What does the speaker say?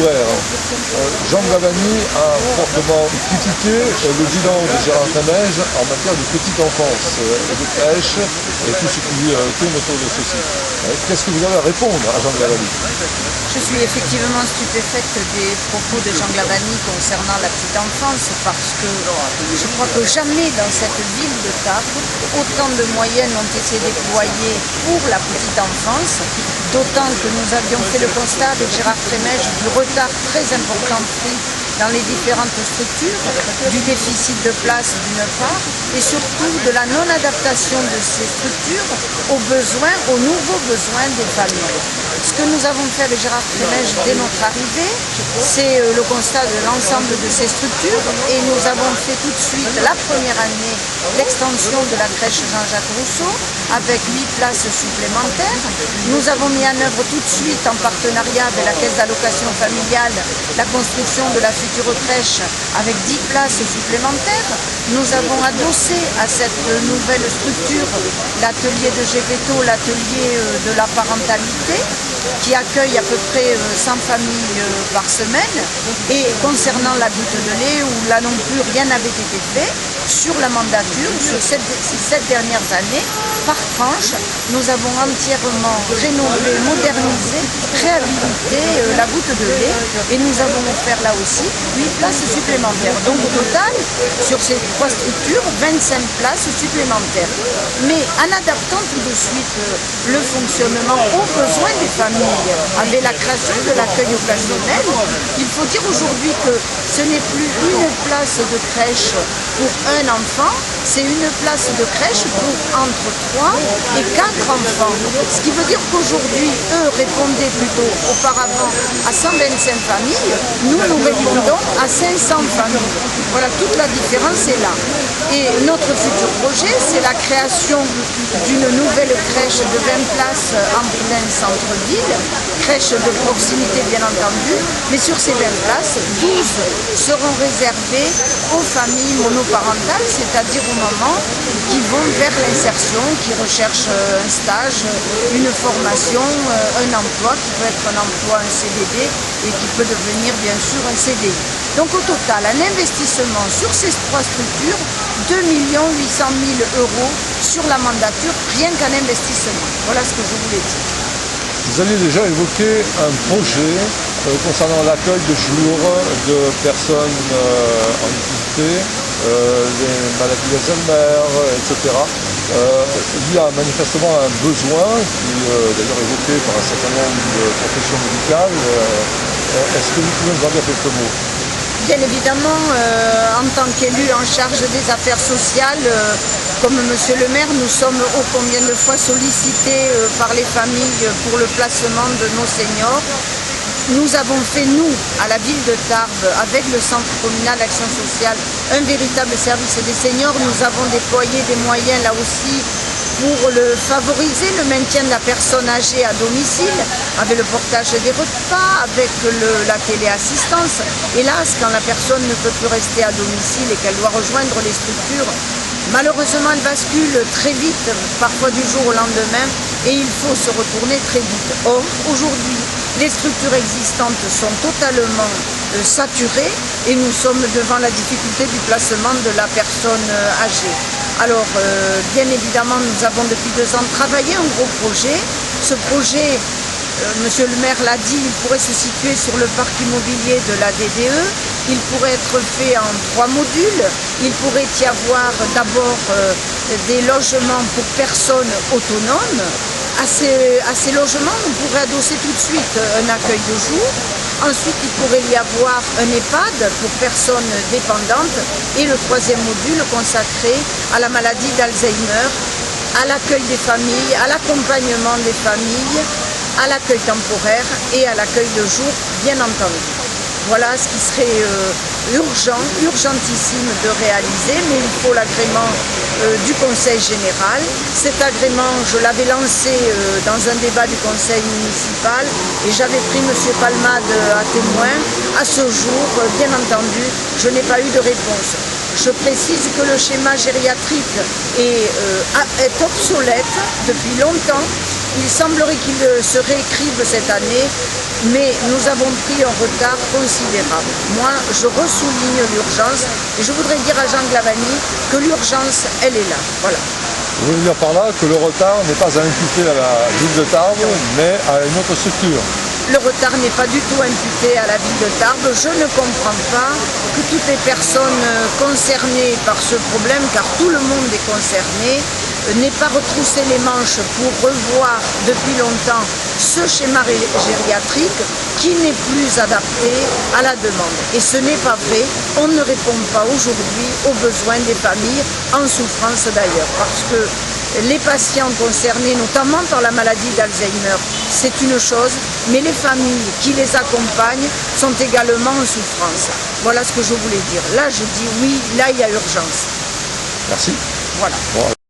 provisoire. Jean Glavany a fortement critiqué le bilan de Gérard Trémège en matière de petite enfance et de crèche et tout ce qui tourne autour de ceci. Qu'est-ce que vous avez à répondre à Jean Glavany? Je suis effectivement stupéfaite des propos de Jean Glavany concernant la petite enfance parce que je crois que jamais dans cette ville de Tarbes, autant de moyens ont été déployés pour la petite enfance, d'autant que nous avions fait le constat avec Gérard Trémège du retard très important pris dans les différentes structures, du déficit de place d'une part, et surtout de la non-adaptation de ces structures aux besoins, aux nouveaux besoins des familles. Ce que nous avons fait avec Gérard Trémège dès notre arrivée, c'est le constat de l'ensemble de ces structures et nous avons fait tout de suite, la première année, l'extension de la crèche Jean-Jacques Rousseau avec 8 places supplémentaires. Nous avons mis en œuvre tout de suite, en partenariat avec la Caisse d'allocation familiale, la construction de la future crèche avec 10 places supplémentaires. Nous avons adossé à cette nouvelle structure l'atelier de Gepetto, l'atelier de la parentalité, qui accueille à peu près 100 familles par semaine. Et concernant la goutte de lait, où là non plus rien n'avait été fait, sur la mandature, sur ces 7 dernières années, par tranche, nous avons entièrement rénové, modernisé, réhabilité la goutte de lait et nous avons offert là aussi 8 places supplémentaires. Donc au total, sur ces 3 structures, 25 places supplémentaires. Mais en adaptant tout de suite le fonctionnement aux besoins des familles, avec la création de l'accueil occasionnel, il faut dire aujourd'hui que ce n'est plus une place de crèche pour un enfant, c'est une place de crèche pour entre 3 et 4 enfants. Ce qui veut dire qu'aujourd'hui, eux répondaient plutôt auparavant à 125 familles, nous répondons à 500 familles. Voilà, toute la différence est là. Et notre futur projet, c'est la création d'une nouvelle crèche de 20 places en plein centre-ville, crèche de proximité bien entendu, mais sur ces 20 places, 12 seront réservées aux familles monoparentales, c'est-à-dire aux mamans qui vont vers l'insertion, qui recherchent un stage, une formation, un emploi qui peut être un emploi, un CDD et qui peut devenir bien sûr un CDI. Donc au total, un investissement sur ces 3 structures, 2 800 000 € sur la mandature, rien qu'un investissement. Voilà ce que je voulais dire. Vous avez déjà évoqué un projet concernant l'accueil de jour de personnes en difficulté, les maladies d'Alzheimer, etc. Il y a manifestement un besoin qui est d'ailleurs évoqué par un certain nombre de professions médicales. Est-ce que vous pouvez nous en dire quelques mots? Bien évidemment, en tant qu'élu en charge des affaires sociales, comme Monsieur le maire, nous sommes ô combien de fois sollicités par les familles pour le placement de nos seniors. Nous avons fait, nous, à la ville de Tarbes, avec le centre communal d'action sociale, un véritable service des seniors. Nous avons déployé des moyens là aussi pour favoriser le maintien de la personne âgée à domicile, avec le portage des repas, avec la téléassistance. Hélas, quand la personne ne peut plus rester à domicile et qu'elle doit rejoindre les structures, malheureusement elle bascule très vite, parfois du jour au lendemain, et il faut se retourner très vite. Or, aujourd'hui, les structures existantes sont totalement saturées et nous sommes devant la difficulté du placement de la personne âgée. Alors, bien évidemment, nous avons depuis 2 ans travaillé un gros projet. Ce projet, Monsieur le maire l'a dit, il pourrait se situer sur le parc immobilier de la DDE. Il pourrait être fait en 3 modules. Il pourrait y avoir d'abord des logements pour personnes autonomes. À ces logements, on pourrait adosser tout de suite un accueil de jour. Ensuite, il pourrait y avoir un EHPAD pour personnes dépendantes. Et le 3e module consacré à la maladie d'Alzheimer, à l'accueil des familles, à l'accompagnement des familles, à l'accueil temporaire et à l'accueil de jour, bien entendu. Voilà ce qui serait urgentissime de réaliser, mais il faut l'agrément du Conseil général. Cet agrément, je l'avais lancé dans un débat du Conseil municipal et j'avais pris M. Palmade à témoin. À ce jour, bien entendu, je n'ai pas eu de réponse. Je précise que le schéma gériatrique est obsolète depuis longtemps. Il semblerait qu'il se réécrive cette année. mais nous avons pris un retard considérable. Moi, je ressouligne l'urgence et je voudrais dire à Jean Glavany que l'urgence, elle est là. Voilà. Vous voulez dire par là que le retard n'est pas à imputer à la ville de Tarbes, mais à une autre structure? Le retard n'est pas du tout imputé à la ville de Tarbes. Je ne comprends pas que toutes les personnes concernées par ce problème, car tout le monde est concerné, n'aient pas retroussé les manches pour revoir depuis longtemps ce schéma gériatrique qui n'est plus adapté à la demande. Et ce n'est pas vrai, on ne répond pas aujourd'hui aux besoins des familles, en souffrance d'ailleurs, parce que les patients concernés, notamment par la maladie d'Alzheimer, c'est une chose, mais les familles qui les accompagnent sont également en souffrance. Voilà ce que je voulais dire. Là, je dis oui, là, il y a urgence. Merci. Voilà. Bon.